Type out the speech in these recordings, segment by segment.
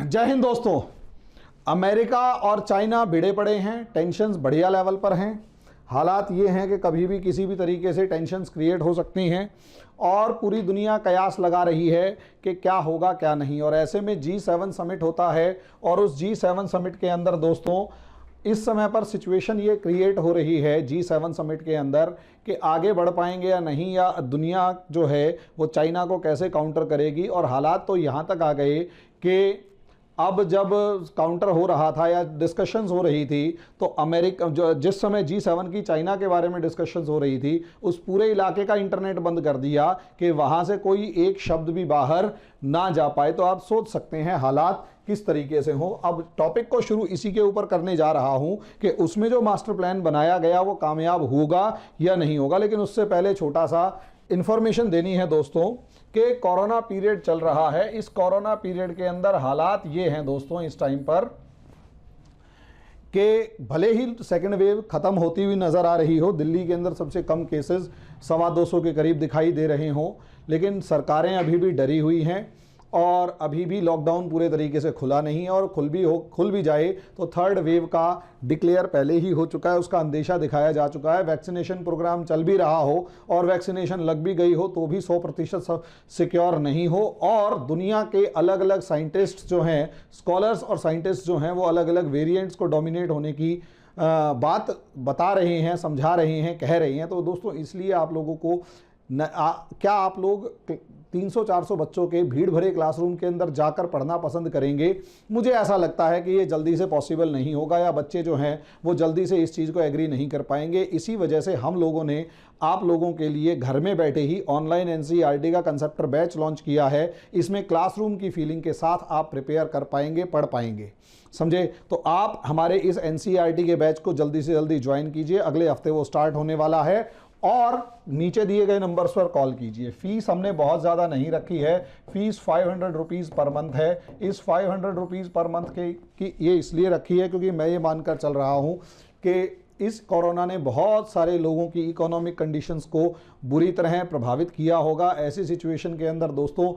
जय हिंद दोस्तों। अमेरिका और चाइना भिड़े पड़े हैं, टेंशन्स बढ़िया लेवल पर हैं। हालात ये हैं कि कभी भी किसी भी तरीके से टेंशन्स क्रिएट हो सकती हैं और पूरी दुनिया कयास लगा रही है कि क्या होगा क्या नहीं। और ऐसे में G7 समिट होता है और उस G7 समिट के अंदर दोस्तों इस समय पर सिचुएशन ये क्रिएट हो रही है G7 समिट के अंदर कि आगे बढ़ पाएंगे या नहीं, या दुनिया जो है वो चाइना को कैसे काउंटर करेगी। और हालात तो यहाँ तक आ गए कि अब जब काउंटर हो रहा था या डिस्कशंस हो रही थी तो अमेरिका जो जिस समय G7 की चाइना के बारे में डिस्कशंस हो रही थी उस पूरे इलाके का इंटरनेट बंद कर दिया कि वहाँ से कोई एक शब्द भी बाहर ना जा पाए। तो आप सोच सकते हैं हालात किस तरीके से हो। अब टॉपिक को शुरू इसी के ऊपर करने जा रहा हूं कि उसमें जो मास्टर प्लान बनाया गया वो कामयाब होगा या नहीं होगा। लेकिन उससे पहले छोटा सा इंफॉर्मेशन देनी है दोस्तों कि कोरोना पीरियड चल रहा है। इस कोरोना पीरियड के अंदर हालात ये हैं दोस्तों इस टाइम पर कि भले ही सेकेंड वेव खत्म होती हुई नजर आ रही हो, दिल्ली के अंदर सबसे कम केसेस 250 के करीब दिखाई दे रहे हों, लेकिन सरकारें अभी भी डरी हुई हैं और अभी भी लॉकडाउन पूरे तरीके से खुला नहीं है। और खुल भी जाए तो थर्ड वेव का डिक्लेयर पहले ही हो चुका है, उसका अंदेशा दिखाया जा चुका है। वैक्सीनेशन प्रोग्राम चल भी रहा हो और वैक्सीनेशन लग भी गई हो तो भी 100% सिक्योर नहीं हो। और दुनिया के अलग अलग साइंटिस्ट जो हैं, स्कॉलर्स और साइंटिस्ट जो हैं, वो अलग अलग वेरिएंट्स को डोमिनेट होने की बात बता रहे हैं, समझा रहे हैं, कह रहे हैं। तो दोस्तों इसलिए आप लोगों को क्या आप लोग 300-400 बच्चों के भीड़ भरे क्लासरूम के अंदर जाकर पढ़ना पसंद करेंगे? मुझे ऐसा लगता है कि ये जल्दी से पॉसिबल नहीं होगा, या बच्चे जो हैं वो जल्दी से इस चीज़ को एग्री नहीं कर पाएंगे। इसी वजह से हम लोगों ने आप लोगों के लिए घर में बैठे ही ऑनलाइन NCERT का कंसेप्टर बैच लॉन्च किया है। इसमें क्लासरूम की फीलिंग के साथ आप प्रिपेयर कर पाएंगे, पढ़ पाएंगे, समझे? तो आप हमारे इस NCERT के बैच को जल्दी से जल्दी ज्वाइन कीजिए। अगले हफ्ते वो स्टार्ट होने वाला है और नीचे दिए गए नंबर्स पर कॉल कीजिए। फीस हमने बहुत ज़्यादा नहीं रखी है, फीस 500 रुपीज़ पर मंथ है। इस 500 रुपीज़ पर मंथ की ये इसलिए रखी है क्योंकि मैं ये मानकर चल रहा हूँ कि इस कोरोना ने बहुत सारे लोगों की इकोनॉमिक कंडीशंस को बुरी तरह प्रभावित किया होगा। ऐसी सिचुएशन के अंदर दोस्तों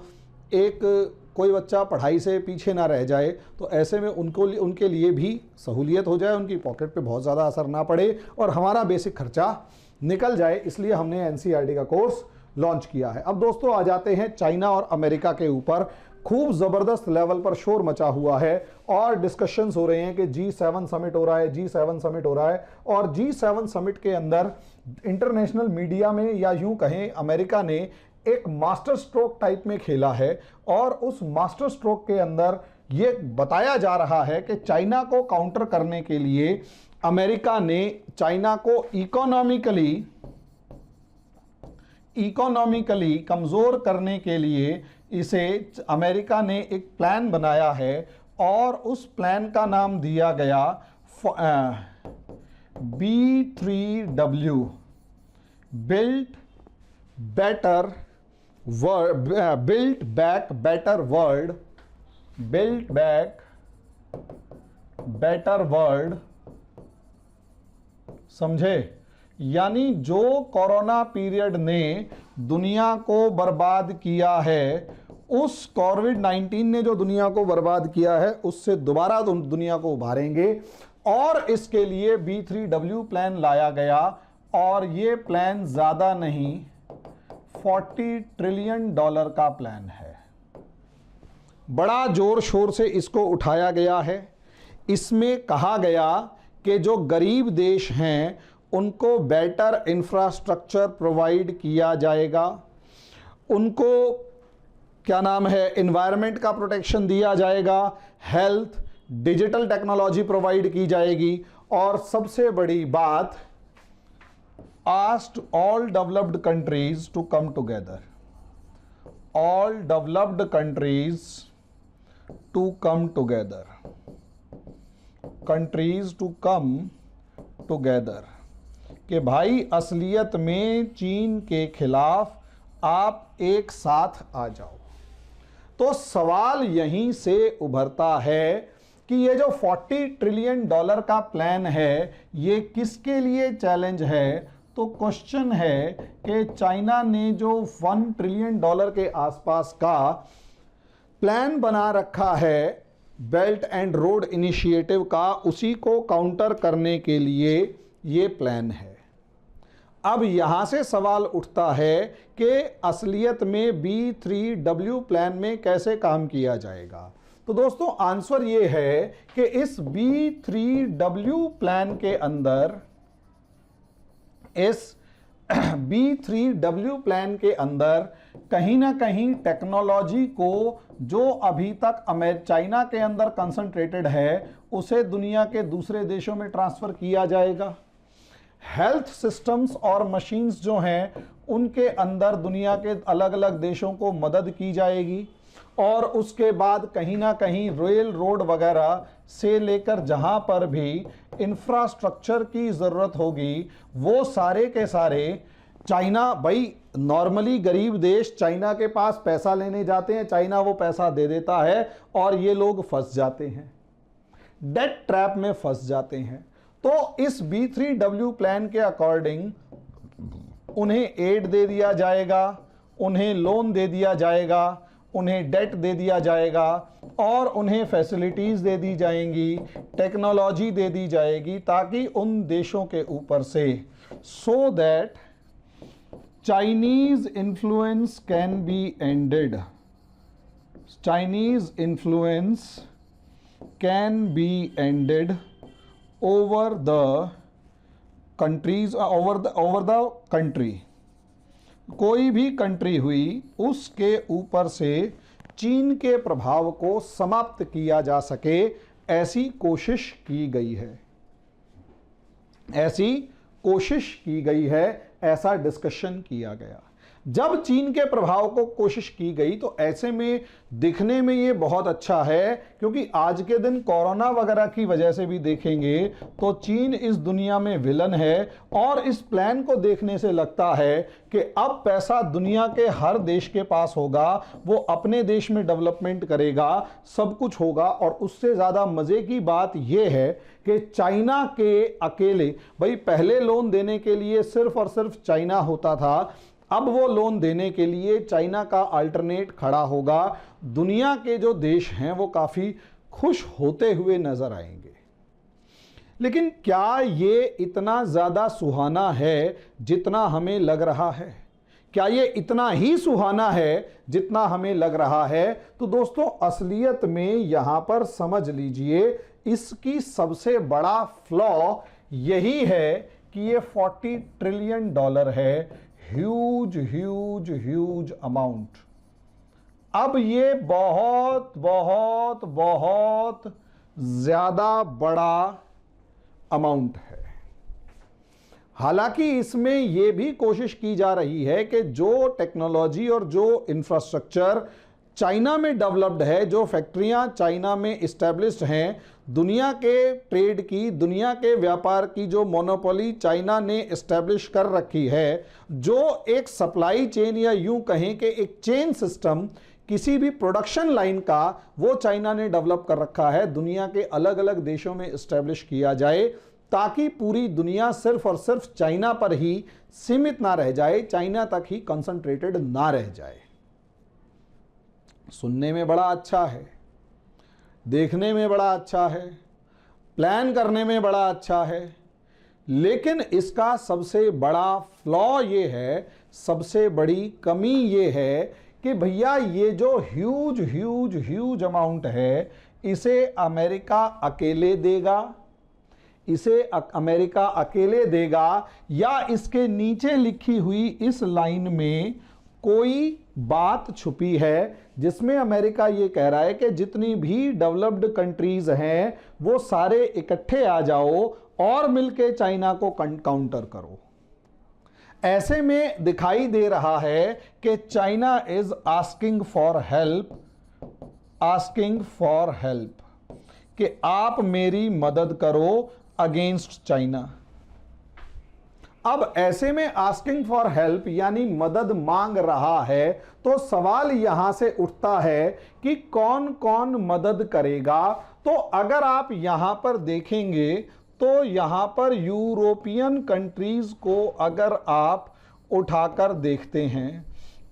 कोई बच्चा पढ़ाई से पीछे ना रह जाए, तो ऐसे में उनके लिए भी सहूलियत हो जाए, उनकी पॉकेट पे बहुत ज़्यादा असर ना पड़े और हमारा बेसिक खर्चा निकल जाए, इसलिए हमने NCERT का कोर्स लॉन्च किया है। अब दोस्तों आ जाते हैं चाइना और अमेरिका के ऊपर। खूब ज़बरदस्त लेवल पर शोर मचा हुआ है और डिस्कशंस हो रहे हैं कि G7 समिट हो रहा है, G7 समिट हो रहा है। और G7 समिट के अंदर इंटरनेशनल मीडिया में, या यूं कहें अमेरिका ने एक मास्टर स्ट्रोक टाइप में खेला है और उस मास्टर स्ट्रोक के अंदर ये बताया जा रहा है कि चाइना को काउंटर करने के लिए अमेरिका ने चाइना को इकोनॉमिकली कमजोर करने के लिए अमेरिका ने एक प्लान बनाया है और उस प्लान का नाम दिया गया B3W, build back better world, समझे? यानी जो कोरोना पीरियड ने दुनिया को बर्बाद किया है, उस कोविड-19 ने जो दुनिया को बर्बाद किया है उससे दोबारा दुनिया को उभारेंगे। और इसके लिए B3W प्लान लाया गया और ये प्लान ज़्यादा नहीं, $40 ट्रिलियन का प्लान है। बड़ा जोर शोर से इसको उठाया गया है। इसमें कहा गया कि जो गरीब देश हैं उनको बेटर इंफ्रास्ट्रक्चर प्रोवाइड किया जाएगा, उनको क्या नाम है एनवायरनमेंट का प्रोटेक्शन दिया जाएगा, हेल्थ, डिजिटल टेक्नोलॉजी प्रोवाइड की जाएगी। और सबसे बड़ी बात, asked all developed countries to come together, all developed countries to come together, countries to come together, कि भाई असलियत में चीन के खिलाफ आप एक साथ आ जाओ। तो सवाल यहीं से उभरता है कि ये जो $40 ट्रिलियन का प्लान है ये किसके लिए चैलेंज है? तो क्वेश्चन है कि चाइना ने जो $1 ट्रिलियन के आसपास का प्लान बना रखा है बेल्ट एंड रोड इनिशिएटिव का, उसी को काउंटर करने के लिए ये प्लान है। अब यहाँ से सवाल उठता है कि असलियत में B3W प्लान में कैसे काम किया जाएगा। तो दोस्तों आंसर ये है कि इस B3W प्लान के अंदर, इस B3W प्लान के अंदर कहीं ना कहीं टेक्नोलॉजी को जो अभी तक चाइना के अंदर कंसंट्रेटेड है उसे दुनिया के दूसरे देशों में ट्रांसफर किया जाएगा। हेल्थ सिस्टम्स और मशीन्स जो हैं उनके अंदर दुनिया के अलग अलग देशों को मदद की जाएगी, और उसके बाद कहीं ना कहीं रेल रोड वगैरह से लेकर जहां पर भी इंफ्रास्ट्रक्चर की ज़रूरत होगी वो सारे के सारे चाइना, भाई नॉर्मली गरीब देश चाइना के पास पैसा लेने जाते हैं, चाइना वो पैसा दे देता है और ये लोग फंस जाते हैं, डेट ट्रैप में फंस जाते हैं। तो इस B3W प्लान के अकॉर्डिंग उन्हें एड दे दिया जाएगा, उन्हें लोन दे दिया जाएगा, उन्हें डेट दे दिया जाएगा और उन्हें फैसिलिटीज़ दे दी जाएंगी, टेक्नोलॉजी दे दी जाएगी, ताकि उन देशों के ऊपर से, so that Chinese influence can be ended, Chinese influence can be ended over the countries, over the country. कोई भी कंट्री हुई उसके ऊपर से चीन के प्रभाव को समाप्त किया जा सके, ऐसी कोशिश की गई है, ऐसी कोशिश की गई है, ऐसा डिस्कशन किया गया। जब चीन के प्रभाव को कोशिश की गई तो ऐसे में दिखने में ये बहुत अच्छा है, क्योंकि आज के दिन कोरोना वगैरह की वजह से भी देखेंगे तो चीन इस दुनिया में विलन है, और इस प्लान को देखने से लगता है कि अब पैसा दुनिया के हर देश के पास होगा, वो अपने देश में डेवलपमेंट करेगा, सब कुछ होगा। और उससे ज़्यादा मज़े की बात यह है कि चाइना के अकेले, भाई पहले लोन देने के लिए सिर्फ और सिर्फ चाइना होता था, अब वो लोन देने के लिए चाइना का अल्टरनेट खड़ा होगा। दुनिया के जो देश हैं वो काफ़ी खुश होते हुए नजर आएंगे। लेकिन क्या ये इतना ज़्यादा सुहाना है जितना हमें लग रहा है? क्या ये इतना ही सुहाना है जितना हमें लग रहा है? तो दोस्तों असलियत में यहाँ पर समझ लीजिए, इसकी सबसे बड़ा फ्लॉ यही है कि ये $40 ट्रिलियन है, ह्यूज ह्यूज ह्यूज अमाउंट। अब ये बहुत बहुत बहुत ज्यादा बड़ा अमाउंट है। हालांकि इसमें यह भी कोशिश की जा रही है कि जो टेक्नोलॉजी और जो इंफ्रास्ट्रक्चर चाइना में डेवलप्ड है, जो फैक्ट्रियां चाइना में इस्टेब्लिश्ड हैं, दुनिया के ट्रेड की, दुनिया के व्यापार की जो मोनोपोली चाइना ने इस्टेब्लिश कर रखी है, जो एक सप्लाई चेन या यूं कहें कि एक चेन सिस्टम किसी भी प्रोडक्शन लाइन का, वो चाइना ने डेवलप कर रखा है, दुनिया के अलग अलग देशों में इस्टेब्लिश किया जाए, ताकि पूरी दुनिया सिर्फ और सिर्फ चाइना पर ही सीमित ना रह जाए, चाइना तक ही कंसंट्रेटेड ना रह जाए। सुनने में बड़ा अच्छा है, देखने में बड़ा अच्छा है, प्लान करने में बड़ा अच्छा है, लेकिन इसका सबसे बड़ा फ्लॉ ये है, सबसे बड़ी कमी ये है कि भैया ये जो ह्यूज ह्यूज ह्यूज अमाउंट है, इसे अमेरिका अकेले देगा, इसे अमेरिका अकेले देगा, या इसके नीचे लिखी हुई इस लाइन में कोई बात छुपी है जिसमें अमेरिका ये कह रहा है कि जितनी भी डेवलप्ड कंट्रीज हैं वो सारे इकट्ठे आ जाओ और मिलके चाइना को काउंटर करो। ऐसे में दिखाई दे रहा है कि China is asking for help, asking for help, कि आप मेरी मदद करो अगेंस्ट चाइना। अब ऐसे में आस्किंग फॉर हेल्प यानी मदद मांग रहा है, तो सवाल यहां से उठता है कि कौन कौन मदद करेगा। तो अगर आप यहां पर देखेंगे तो यहां पर यूरोपियन कंट्रीज को अगर आप उठाकर देखते हैं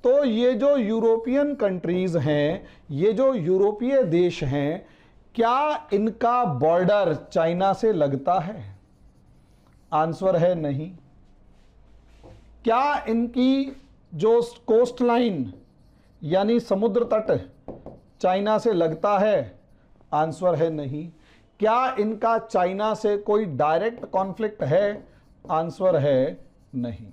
तो ये जो यूरोपियन कंट्रीज हैं, ये जो यूरोपीय देश हैं, क्या इनका बॉर्डर चाइना से लगता है? आंसर है नहीं। क्या इनकी जो कोस्ट लाइन यानी समुद्र तट चाइना से लगता है? आंसर है नहीं। क्या इनका चाइना से कोई डायरेक्ट कॉन्फ्लिक्ट है? आंसर है नहीं।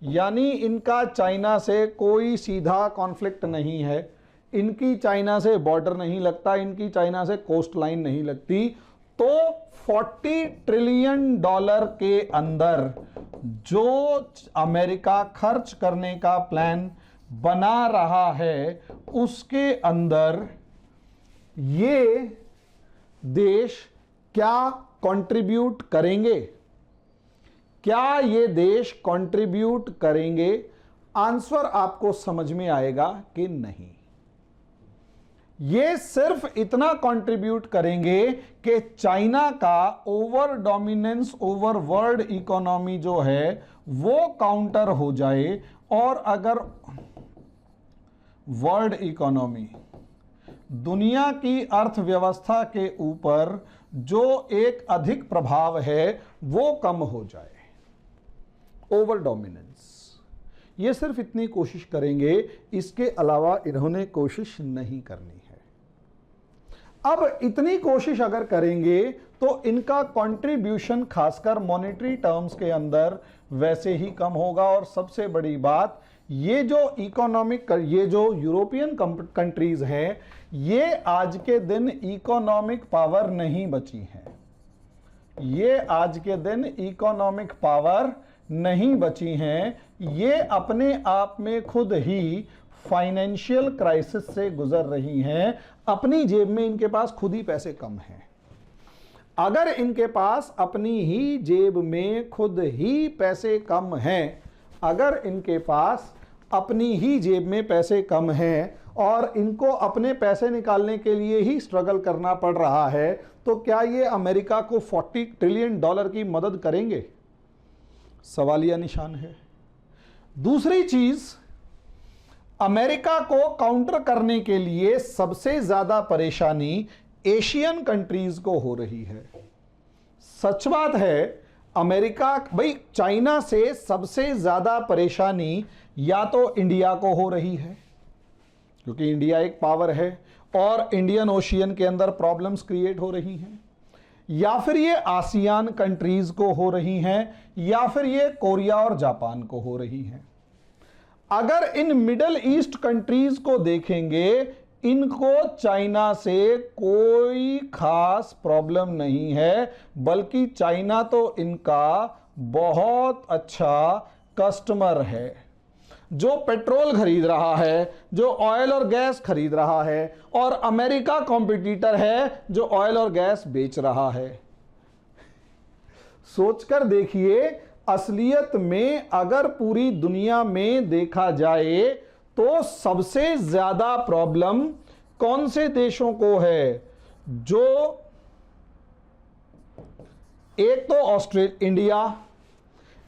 यानी इनका चाइना से कोई सीधा कॉन्फ्लिक्ट नहीं है, इनकी चाइना से बॉर्डर नहीं लगता, इनकी चाइना से कोस्ट लाइन नहीं लगती। तो $40 ट्रिलियन के अंदर जो अमेरिका खर्च करने का प्लान बना रहा है, उसके अंदर ये देश क्या कंट्रीब्यूट करेंगे? क्या ये देश कंट्रीब्यूट करेंगे? आंसर आपको समझ में आएगा कि नहीं। ये सिर्फ इतना कंट्रीब्यूट करेंगे कि चाइना का over dominance over world economy जो है वो काउंटर हो जाए, और अगर वर्ल्ड इकोनॉमी दुनिया की अर्थव्यवस्था के ऊपर जो एक अधिक प्रभाव है वो कम हो जाए, ओवर डोमिनेंस, ये सिर्फ इतनी कोशिश करेंगे, इसके अलावा इन्होंने कोशिश नहीं करनी है। अब इतनी कोशिश अगर करेंगे तो इनका कंट्रीब्यूशन खासकर मॉनेटरी टर्म्स के अंदर वैसे ही कम होगा। और सबसे बड़ी बात, ये जो इकोनॉमिक, ये जो यूरोपियन कंट्रीज हैं, ये आज के दिन इकोनॉमिक पावर नहीं बची हैं, ये आज के दिन इकोनॉमिक पावर नहीं बची हैं, ये अपने आप में खुद ही फाइनेंशियल क्राइसिस से गुजर रही हैं, अपनी जेब में इनके पास खुद ही पैसे कम हैं। अगर इनके पास अपनी ही जेब में खुद ही पैसे कम हैं, अगर इनके पास अपनी ही जेब में पैसे कम हैं और इनको अपने पैसे निकालने के लिए ही स्ट्रगल करना पड़ रहा है, तो क्या ये अमेरिका को $40 ट्रिलियन की मदद करेंगे? सवालिया निशान है। दूसरी चीज, अमेरिका को काउंटर करने के लिए सबसे ज्यादा परेशानी एशियन कंट्रीज को हो रही है। सच बात है, अमेरिका, भाई चाइना से सबसे ज्यादा परेशानी या तो इंडिया को हो रही है, क्योंकि इंडिया एक पावर है और इंडियन ओशियन के अंदर प्रॉब्लम्स क्रिएट हो रही हैं, या फिर ये आसियान कंट्रीज को हो रही हैं, या फिर ये कोरिया और जापान को हो रही हैं। अगर इन मिडल ईस्ट कंट्रीज को देखेंगे, इनको चाइना से कोई खास प्रॉब्लम नहीं है, बल्कि चाइना तो इनका बहुत अच्छा कस्टमर है, जो पेट्रोल खरीद रहा है, जो ऑयल और गैस खरीद रहा है, और अमेरिका कॉम्पिटिटर है जो ऑयल और गैस बेच रहा है। सोचकर देखिए, असलियत में अगर पूरी दुनिया में देखा जाए तो सबसे ज्यादा प्रॉब्लम कौन से देशों को है? जो एक तो इंडिया,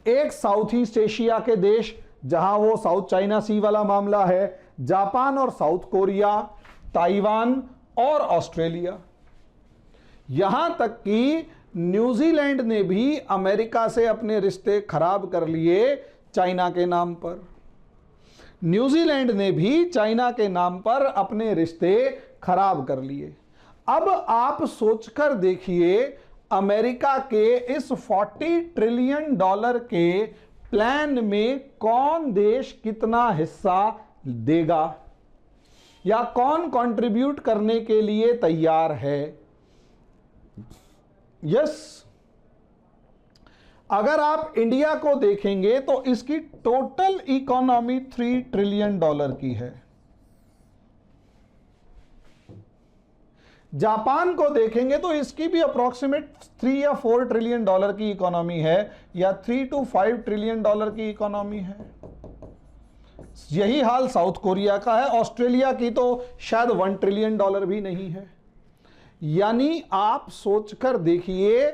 एक साउथ ईस्ट एशिया के देश जहां वो साउथ चाइना सी वाला मामला है, जापान और साउथ कोरिया, ताइवान और ऑस्ट्रेलिया, यहां तक कि न्यूजीलैंड ने भी अमेरिका से अपने रिश्ते खराब कर लिए चाइना के नाम पर। न्यूजीलैंड ने भी चाइना के नाम पर अपने रिश्ते खराब कर लिए। अब आप सोचकर देखिए, अमेरिका के इस $40 ट्रिलियन के प्लान में कौन देश कितना हिस्सा देगा, या कौन कंट्रीब्यूट करने के लिए तैयार है? यस, अगर आप इंडिया को देखेंगे तो इसकी टोटल इकोनॉमी $3 ट्रिलियन की है। जापान को देखेंगे तो इसकी भी अप्रोक्सीमेट 3 या 4 ट्रिलियन की इकोनॉमी है, या 3 to 5 ट्रिलियन की इकोनॉमी है। यही हाल साउथ कोरिया का है। ऑस्ट्रेलिया की तो शायद $1 ट्रिलियन भी नहीं है। यानी आप सोचकर देखिए,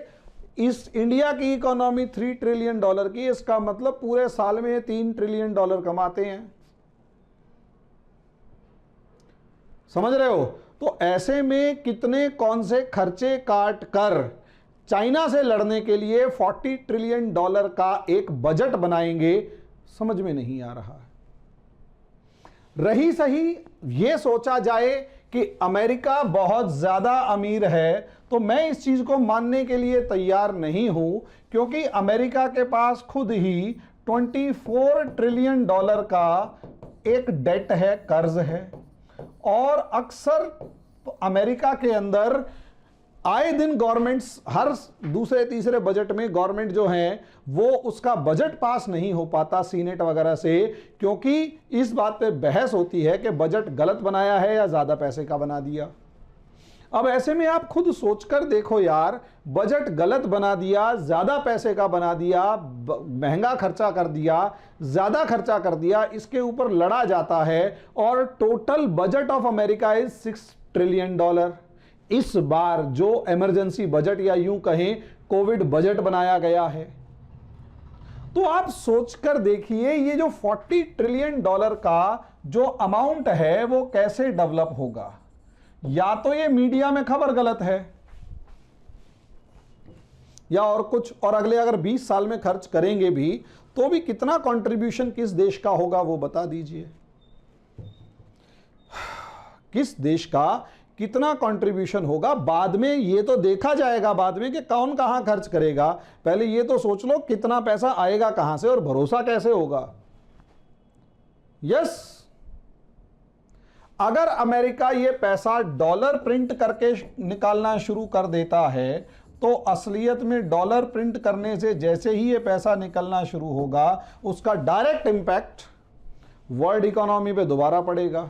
इस इंडिया की इकोनॉमी $3 ट्रिलियन की, इसका मतलब पूरे साल में $3 ट्रिलियन कमाते हैं। समझ रहे हो? तो ऐसे में कितने कौन से खर्चे काट कर चाइना से लड़ने के लिए $40 ट्रिलियन का एक बजट बनाएंगे, समझ में नहीं आ रहा है। रही सही ये सोचा जाए कि अमेरिका बहुत ज्यादा अमीर है, तो मैं इस चीज को मानने के लिए तैयार नहीं हूं, क्योंकि अमेरिका के पास खुद ही $24 ट्रिलियन का एक डेट है, कर्ज है। और अक्सर अमेरिका के अंदर आए दिन गवर्नमेंट्स, हर दूसरे तीसरे बजट में गवर्नमेंट जो है वो उसका बजट पास नहीं हो पाता सीनेट वगैरह से, क्योंकि इस बात पे बहस होती है कि बजट गलत बनाया है या ज्यादा पैसे का बना दिया। अब ऐसे में आप खुद सोचकर देखो यार, बजट गलत बना दिया, ज्यादा पैसे का बना दिया, महंगा खर्चा कर दिया, ज्यादा खर्चा कर दिया, इसके ऊपर लड़ा जाता है और total budget of America is $6 trillion. इस बार जो इमरजेंसी बजट या यूं कहें कोविड बजट बनाया गया है, तो आप सोचकर देखिए ये जो $40 ट्रिलियन का जो अमाउंट है वो कैसे डेवलप होगा। या तो ये मीडिया में खबर गलत है या और कुछ, और अगले अगर 20 साल में खर्च करेंगे भी तो भी कितना कंट्रीब्यूशन किस देश का होगा वो बता दीजिए। किस देश का कितना कंट्रीब्यूशन होगा, बाद में ये तो देखा जाएगा बाद में कि कौन कहां खर्च करेगा। पहले ये तो सोच लो कितना पैसा आएगा कहां से और भरोसा कैसे होगा। यस, अगर अमेरिका ये पैसा डॉलर प्रिंट करके निकालना शुरू कर देता है, तो असलियत में डॉलर प्रिंट करने से जैसे ही ये पैसा निकलना शुरू होगा, उसका डायरेक्ट इंपैक्ट वर्ल्ड इकोनॉमी पे दोबारा पड़ेगा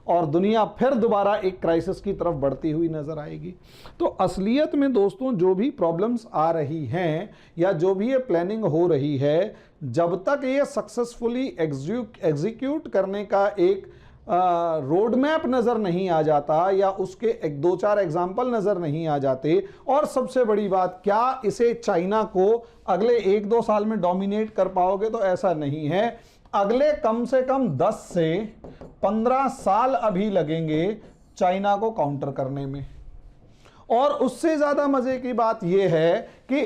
और दुनिया फिर दोबारा एक क्राइसिस की तरफ बढ़ती हुई नजर आएगी। तो असलियत में दोस्तों जो भी प्रॉब्लम्स आ रही हैं या जो भी ये प्लानिंग हो रही है, जब तक ये सक्सेसफुली एग्जीक्यूट करने का एक रोड मैप नज़र नहीं आ जाता या उसके एक दो चार एग्जाम्पल नज़र नहीं आ जाते, और सबसे बड़ी बात, क्या इसे चाइना को अगले 1-2 साल में डोमिनेट कर पाओगे, तो ऐसा नहीं है। अगले कम से कम 10 से 15 साल अभी लगेंगे चाइना को काउंटर करने में। और उससे ज़्यादा मज़े की बात यह है कि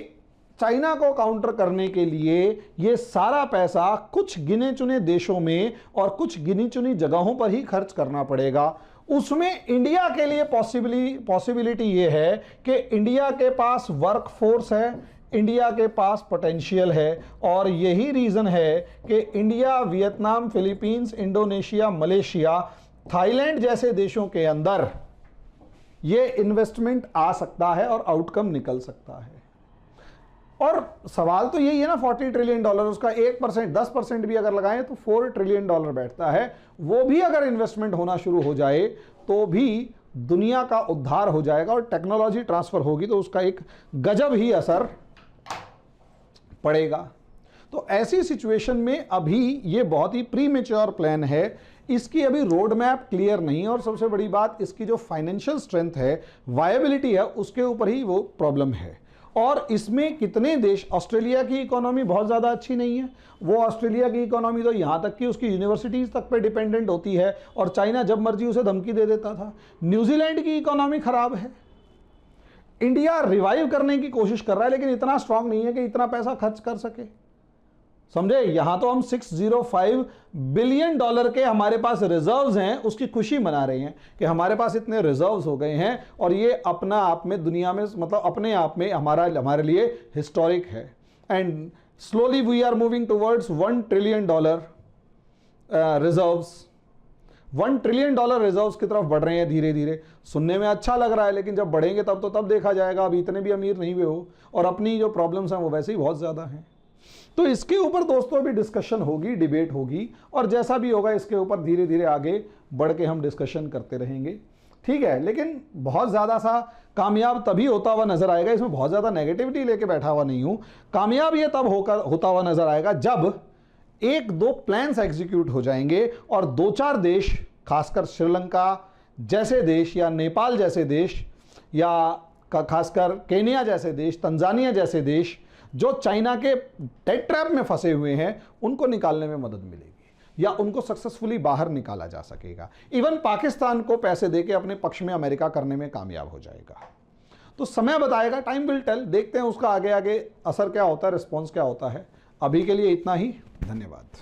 चाइना को काउंटर करने के लिए ये सारा पैसा कुछ गिने चुने देशों में और कुछ गिनी चुनी जगहों पर ही खर्च करना पड़ेगा। उसमें इंडिया के लिए पॉसिबिलिटी ये है कि इंडिया के पास वर्क फोर्स है, इंडिया के पास पोटेंशियल है, और यही रीज़न है कि India, Vietnam, Philippines, Indonesia, Malaysia, Thailand जैसे देशों के अंदर ये इन्वेस्टमेंट आ सकता है और आउटकम निकल सकता है। और सवाल तो यही है ना, $40 ट्रिलियन, उसका 1%, 10% भी अगर लगाएं तो $4 ट्रिलियन बैठता है। वो भी अगर इन्वेस्टमेंट होना शुरू हो जाए तो भी दुनिया का उद्धार हो जाएगा और टेक्नोलॉजी ट्रांसफर होगी तो उसका एक गजब ही असर पड़ेगा। तो ऐसी सिचुएशन में अभी ये बहुत ही प्रीमेच्योर प्लान है, इसकी अभी रोड मैप क्लियर नहीं है, और सबसे बड़ी बात इसकी जो फाइनेंशियल स्ट्रेंथ है, वायबिलिटी है, उसके ऊपर ही वो प्रॉब्लम है। और इसमें कितने देश, ऑस्ट्रेलिया की इकोनॉमी बहुत ज़्यादा अच्छी नहीं है, वो ऑस्ट्रेलिया की इकोनॉमी तो यहाँ तक कि उसकी यूनिवर्सिटीज़ तक पे डिपेंडेंट होती है और चाइना जब मर्जी उसे धमकी दे देता था। न्यूजीलैंड की इकोनॉमी खराब है। इंडिया रिवाइव करने की कोशिश कर रहा है लेकिन इतना स्ट्रांग नहीं है कि इतना पैसा खर्च कर सके, समझे। यहां तो हम $605 बिलियन के हमारे पास रिजर्व्स हैं, उसकी खुशी मना रहे हैं कि हमारे पास इतने रिजर्व्स हो गए हैं, और ये अपना आप में दुनिया में, मतलब अपने आप में हमारे लिए हिस्टोरिक है। And slowly we are moving towards $1 trillion reserves, $1 trillion reserves की तरफ बढ़ रहे हैं धीरे धीरे। सुनने में अच्छा लग रहा है लेकिन जब बढ़ेंगे तब देखा जाएगा। अभी इतने भी अमीर नहीं हुए हो और अपनी जो प्रॉब्लम्स हैं वो वैसे ही बहुत ज़्यादा हैं। तो इसके ऊपर दोस्तों अभी डिस्कशन होगी, डिबेट होगी, और जैसा भी होगा इसके ऊपर धीरे धीरे आगे बढ़ के हम डिस्कशन करते रहेंगे, ठीक है। लेकिन बहुत ज़्यादा सा कामयाब तभी होता हुआ नजर आएगा, इसमें बहुत ज़्यादा नेगेटिविटी लेके बैठा हुआ नहीं हूं। कामयाब ये तब होता हुआ नजर आएगा जब 1-2 प्लान्स एग्जीक्यूट हो जाएंगे और 2-4 देश, खासकर श्रीलंका जैसे देश या नेपाल जैसे देश या खासकर केन्या जैसे देश, तंजानिया जैसे देश, जो चाइना के डेट ट्रैप में फंसे हुए हैं, उनको निकालने में मदद मिलेगी। या उनको सक्सेसफुली बाहर निकाला जा सकेगा। इवन पाकिस्तान को पैसे देके अपने पक्ष में अमेरिका करने में कामयाब हो जाएगा। तो समय बताएगा, टाइम विल टेल, देखते हैं उसका आगे आगे असर क्या होता है, रिस्पॉन्स क्या होता है। अभी के लिए इतना ही, धन्यवाद।